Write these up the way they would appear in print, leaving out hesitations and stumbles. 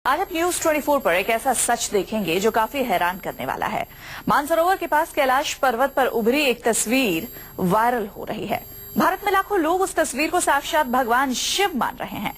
आज आप न्यूज 24 पर एक ऐसा सच देखेंगे जो काफी हैरान करने वाला है। मानसरोवर के पास कैलाश पर्वत पर उभरी एक तस्वीर वायरल हो रही है। भारत में लाखों लोग उस तस्वीर को साक्षात भगवान शिव मान रहे हैं।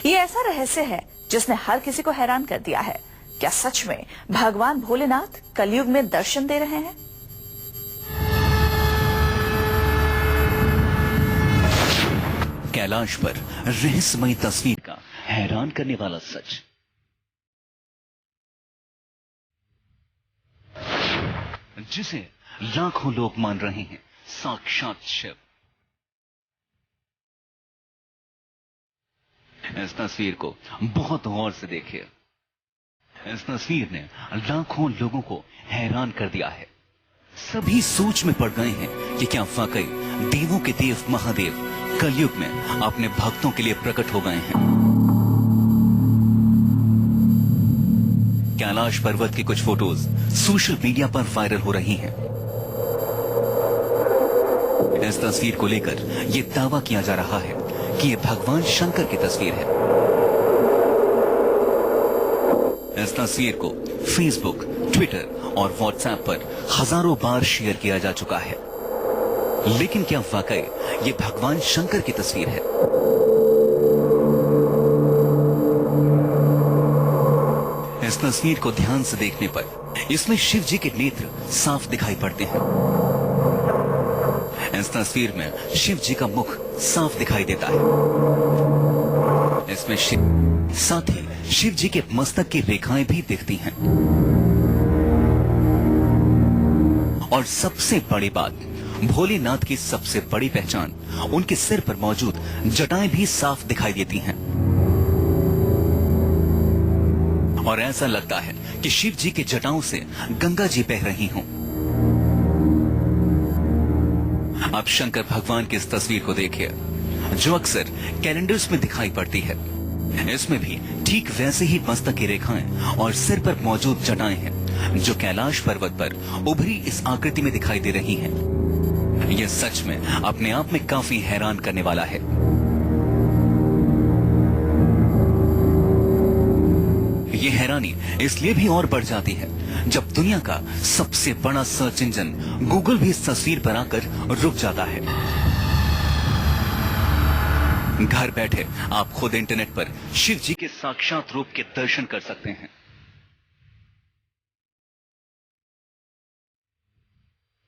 ये ऐसा रहस्य है जिसने हर किसी को हैरान कर दिया है। क्या सच में भगवान भोलेनाथ कलयुग में दर्शन दे रहे हैं? कैलाश पर रहस्यमयी तस्वीर का हैरान करने वाला सच। जिसे लाखों लोग मान रहे हैं साक्षात शिव। इस तस्वीर को बहुत गौर से देखिए। इस तस्वीर ने लाखों लोगों को हैरान कर दिया है। सभी सोच में पड़ गए हैं कि क्या वाकई देवों के देव महादेव कलयुग में अपने भक्तों के लिए प्रकट हो गए हैं। कैलाश पर्वत की कुछ फोटोज सोशल मीडिया पर वायरल हो रही हैं। इस तस्वीर को लेकर यह दावा किया जा रहा है कि यह भगवान शंकर की तस्वीर है। इस तस्वीर को फेसबुक, ट्विटर और व्हाट्सएप पर हजारों बार शेयर किया जा चुका है। लेकिन क्या वाकई ये भगवान शंकर की तस्वीर है? इस तस्वीर को ध्यान से देखने पर इसमें शिव जी के नेत्र साफ दिखाई पड़ते हैं। इस तस्वीर में शिव जी का मुख साफ दिखाई देता है। इसमें साथ ही शिव जी के मस्तक की रेखाएं भी दिखती हैं। और सबसे बड़ी बात, भोलेनाथ की सबसे बड़ी पहचान उनके सिर पर मौजूद जटाएं भी साफ दिखाई देती हैं। और ऐसा लगता है कि शिव जी के जटाओं से गंगा जी बह रही हों। अब शंकर भगवान की इस तस्वीर को देखिए, जो अक्सर कैलेंडर्स में दिखाई पड़ती है। इसमें भी ठीक वैसे ही मस्तक की रेखाएं और सिर पर मौजूद जटाएं हैं, जो कैलाश पर्वत पर उभरी इस आकृति में दिखाई दे रही हैं। यह सच में अपने आप में काफी हैरान करने वाला है। यह हैरानी इसलिए भी और बढ़ जाती है जब दुनिया का सबसे बड़ा सर्च इंजन गूगल भी इस तस्वीर पर आकर रुक जाता है। घर बैठे आप खुद इंटरनेट पर शिव जी के साक्षात रूप के दर्शन कर सकते हैं।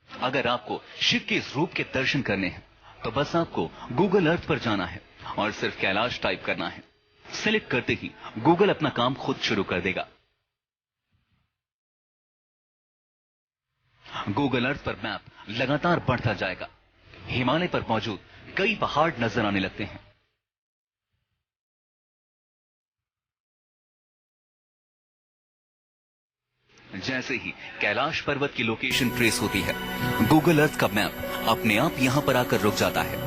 अगर आपको शिव के इस रूप के दर्शन करने हैं तो बस आपको गूगल अर्थ पर जाना है और सिर्फ कैलाश टाइप करना है। सेलेक्ट करते ही गूगल अपना काम खुद शुरू कर देगा। गूगल अर्थ पर मैप लगातार बढ़ता जाएगा। हिमालय पर मौजूद कई पहाड़ नजर आने लगते हैं। जैसे ही कैलाश पर्वत की लोकेशन ट्रेस होती है, गूगल अर्थ का मैप अपने आप यहां पर आकर रुक जाता है।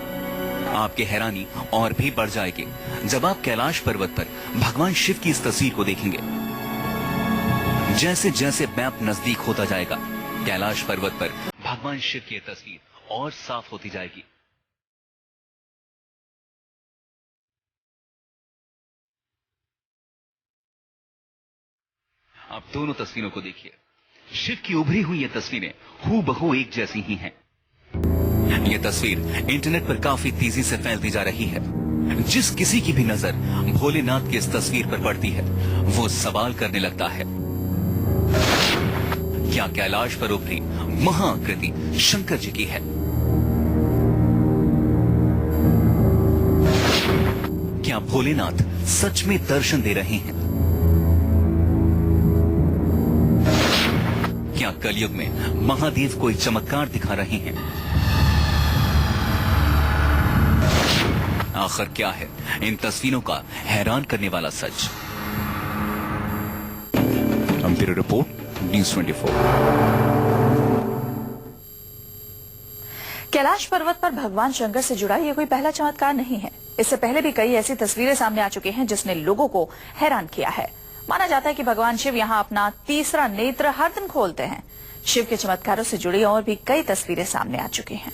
आपकी हैरानी और भी बढ़ जाएगी जब आप कैलाश पर्वत पर भगवान शिव की इस तस्वीर को देखेंगे। जैसे जैसे मैप नजदीक होता जाएगा, कैलाश पर्वत पर भगवान शिव की यह तस्वीर और साफ होती जाएगी। आप दोनों तस्वीरों को देखिए। शिव की उभरी हुई ये तस्वीरें हूबहू एक जैसी ही हैं। यह तस्वीर इंटरनेट पर काफी तेजी से फैलती जा रही है। जिस किसी की भी नजर भोलेनाथ की इस तस्वीर पर पड़ती है, वो सवाल करने लगता है, क्या कैलाश पर उभरी महाआकृति शंकर जी की है? क्या भोलेनाथ सच में दर्शन दे रहे हैं? क्या कलयुग में महादेव कोई चमत्कार दिखा रहे हैं? आखिर क्या है इन तस्वीरों का हैरान करने वाला सच? Bureau report, news 24। कैलाश पर्वत पर भगवान शंकर से जुड़ा ये कोई पहला चमत्कार नहीं है। इससे पहले भी कई ऐसी तस्वीरें सामने आ चुकी हैं जिसने लोगों को हैरान किया है। माना जाता है कि भगवान शिव यहां अपना तीसरा नेत्र हर दिन खोलते हैं। शिव के चमत्कारों से जुड़ी और भी कई तस्वीरें सामने आ चुकी हैं।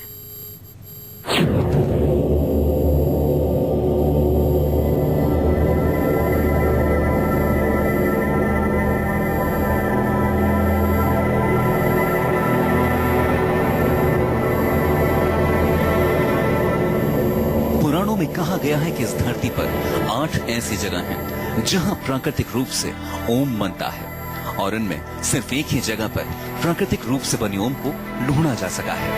कहा गया है कि इस धरती पर 8 ऐसी जगह हैं जहां प्राकृतिक रूप से ओम बनता है और इनमें सिर्फ एक ही जगह पर प्राकृतिक रूप से बनी ओम को ढूंढा जा सका है।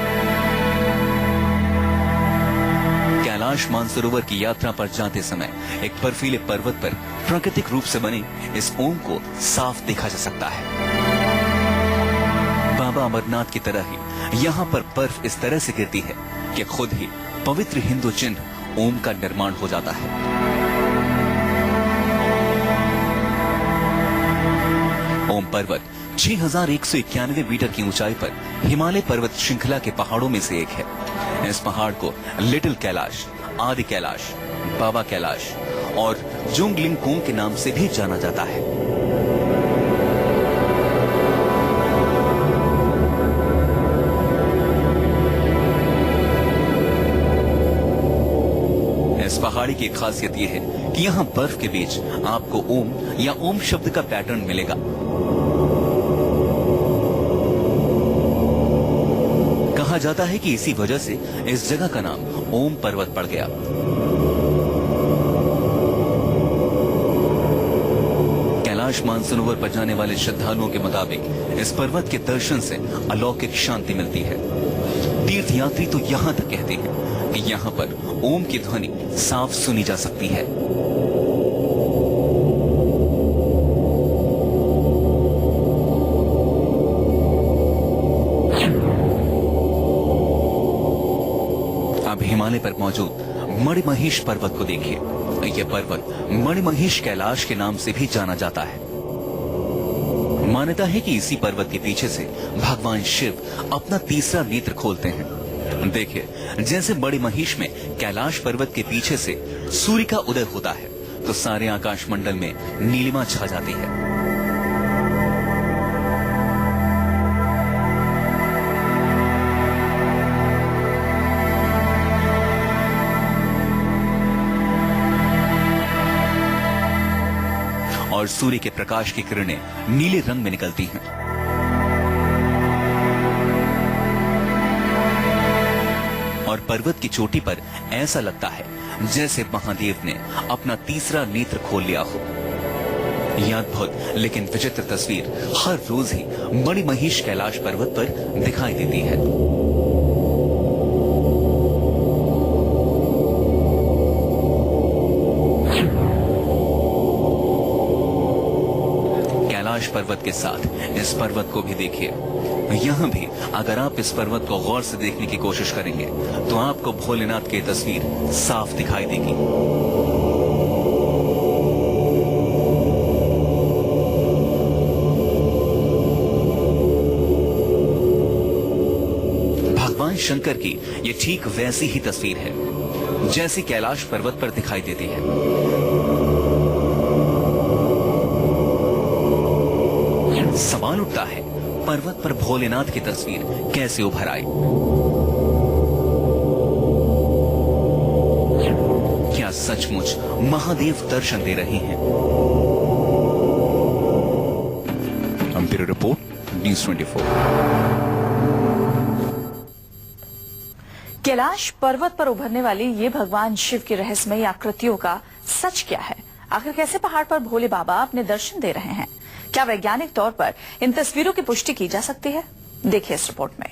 कैलाश मानसरोवर की यात्रा पर जाते समय एक बर्फीले पर्वत पर प्राकृतिक रूप से बने इस ओम को साफ देखा जा सकता है। बाबा अमरनाथ की तरह ही यहाँ पर बर्फ इस तरह से गिरती है कि खुद ही पवित्र हिंदू चिन्ह ओम का निर्माण हो जाता है। ओम पर्वत 6191 मीटर की ऊंचाई पर हिमालय पर्वत श्रृंखला के पहाड़ों में से एक है। इस पहाड़ को लिटिल कैलाश, आदि कैलाश, बाबा कैलाश और जोंगलिंगकोंग के नाम से भी जाना जाता है। इस पहाड़ी की खासियत यह है कि यहाँ बर्फ के बीच आपको ओम या ओम शब्द का पैटर्न मिलेगा। कहा जाता है कि इसी वजह से इस जगह का नाम ओम पर्वत पड़ गया। कैलाश मानसरोवर पर जाने वाले श्रद्धालुओं के मुताबिक इस पर्वत के दर्शन से अलौकिक शांति मिलती है। तीर्थयात्री तो यहाँ तक कहते हैं कि यहाँ पर ओम की ध्वनि साफ सुनी जा सकती है। अब हिमालय पर मौजूद मणिमहेश पर्वत को देखिए। यह पर्वत मणिमहेश कैलाश के नाम से भी जाना जाता है। मान्यता है कि इसी पर्वत के पीछे से भगवान शिव अपना तीसरा नेत्र खोलते हैं। देखिए, जैसे मणिमहेश में कैलाश पर्वत के पीछे से सूर्य का उदय होता है तो सारे आकाश मंडल में नीलिमा छा जाती है। और सूर्य के प्रकाश की किरणें नीले रंग में निकलती हैं। और पर्वत की चोटी पर ऐसा लगता है जैसे महादेव ने अपना तीसरा नेत्र खोल लिया हो। यह अद्भुत लेकिन विचित्र तस्वीर हर रोज ही मणिमहेश कैलाश पर्वत पर दिखाई देती है। कैलाश पर्वत के साथ इस पर्वत को भी देखिए। यहाँ भी अगर आप इस पर्वत को गौर से देखने की कोशिश करेंगे तो आपको भोलेनाथ की तस्वीर साफ दिखाई देगी। भगवान शंकर की ये ठीक वैसी ही तस्वीर है जैसी कैलाश पर्वत पर दिखाई देती है। सवाल उठता है, पर्वत पर भोलेनाथ की तस्वीर कैसे उभर आई? क्या सचमुच महादेव दर्शन दे रहे हैं? Bureau report, news 24। कैलाश पर्वत पर उभरने वाली ये भगवान शिव की रहस्यमयी आकृतियों का सच क्या है? आखिर कैसे पहाड़ पर भोले बाबा अपने दर्शन दे रहे हैं? क्या वैज्ञानिक तौर पर इन तस्वीरों की पुष्टि की जा सकती है? देखिए इस रिपोर्ट में।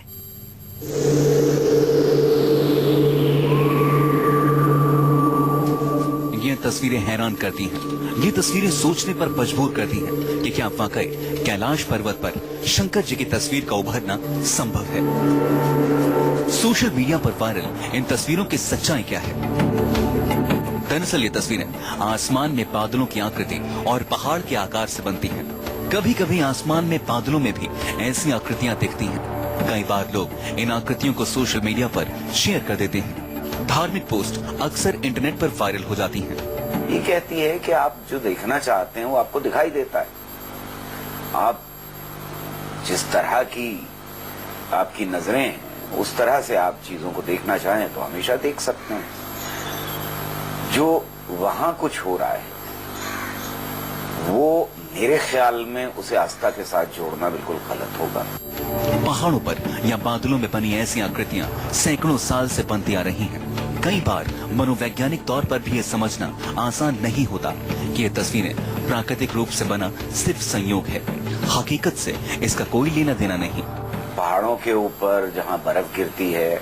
ये तस्वीरें हैरान करती हैं। ये तस्वीरें सोचने पर मजबूर करती हैं कि क्या वाकई कैलाश पर्वत पर शंकर जी की तस्वीर का उभरना संभव है? सोशल मीडिया पर वायरल इन तस्वीरों की सच्चाई क्या है? दरअसल ये तस्वीरें आसमान में बादलों की आकृति और पहाड़ के आकार से बनती हैं। कभी कभी आसमान में बादलों में भी ऐसी आकृतियां दिखती हैं। कई बार लोग इन आकृतियों को सोशल मीडिया पर शेयर कर देते हैं। धार्मिक पोस्ट अक्सर इंटरनेट पर वायरल हो जाती हैं। ये कहती है कि आप जो देखना चाहते हैं वो आपको दिखाई देता है। आप जिस तरह की आपकी नजरें, उस तरह से आप चीजों को देखना चाहें तो हमेशा देख सकते हैं। जो वहां कुछ हो रहा है वो मेरे ख्याल में उसे आस्था के साथ जोड़ना बिल्कुल गलत होगा। पहाड़ों पर या बादलों में बनी ऐसी आकृतियां सैकड़ों साल से बनती आ रही हैं। कई बार मनोवैज्ञानिक तौर पर भी ये समझना आसान नहीं होता कि ये तस्वीरें प्राकृतिक रूप से बना सिर्फ संयोग है। हकीकत से इसका कोई लेना देना नहीं। पहाड़ों के ऊपर जहाँ बर्फ गिरती है,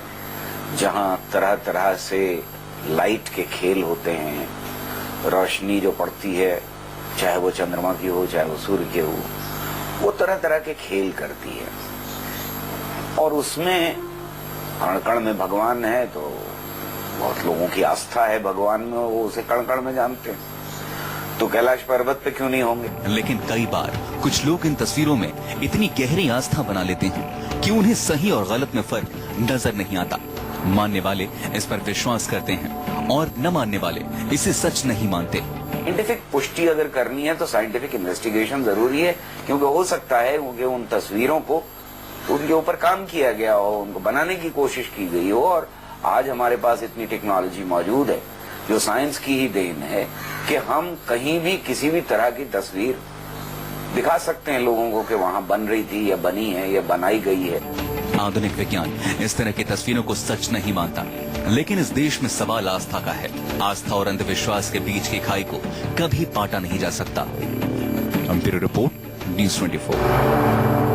जहाँ तरह तरह से लाइट के खेल होते हैं, रोशनी जो पड़ती है, चाहे वो चंद्रमा की हो चाहे वो सूर्य की हो, वो तरह तरह के खेल करती है। और उसमें कण कण में भगवान है, तो बहुत लोगों की आस्था है भगवान में, वो उसे कण कण में जानते हैं। तो कैलाश पर्वत पे क्यों नहीं होंगे? लेकिन कई बार कुछ लोग इन तस्वीरों में इतनी गहरी आस्था बना लेते हैं कि उन्हें सही और गलत में फर्क नजर नहीं आता। मानने वाले इस पर विश्वास करते हैं और न मानने वाले इसे सच नहीं मानते। साइंटिफिक पुष्टि अगर करनी है तो साइंटिफिक इन्वेस्टिगेशन जरूरी है, क्योंकि हो सकता है कि उन तस्वीरों को उनके ऊपर काम किया गया हो, उनको बनाने की कोशिश की गई हो। और आज हमारे पास इतनी टेक्नोलॉजी मौजूद है जो साइंस की ही देन है कि हम कहीं भी किसी भी तरह की तस्वीर दिखा सकते हैं लोगों को कि वहां बन रही थी या बनी है या बनाई गई है। आधुनिक विज्ञान इस तरह की तस्वीरों को सच नहीं मानता, लेकिन इस देश में सवाल आस्था का है। आस्था और अंधविश्वास के बीच की खाई को कभी पाटा नहीं जा सकता। Bureau report, news 24।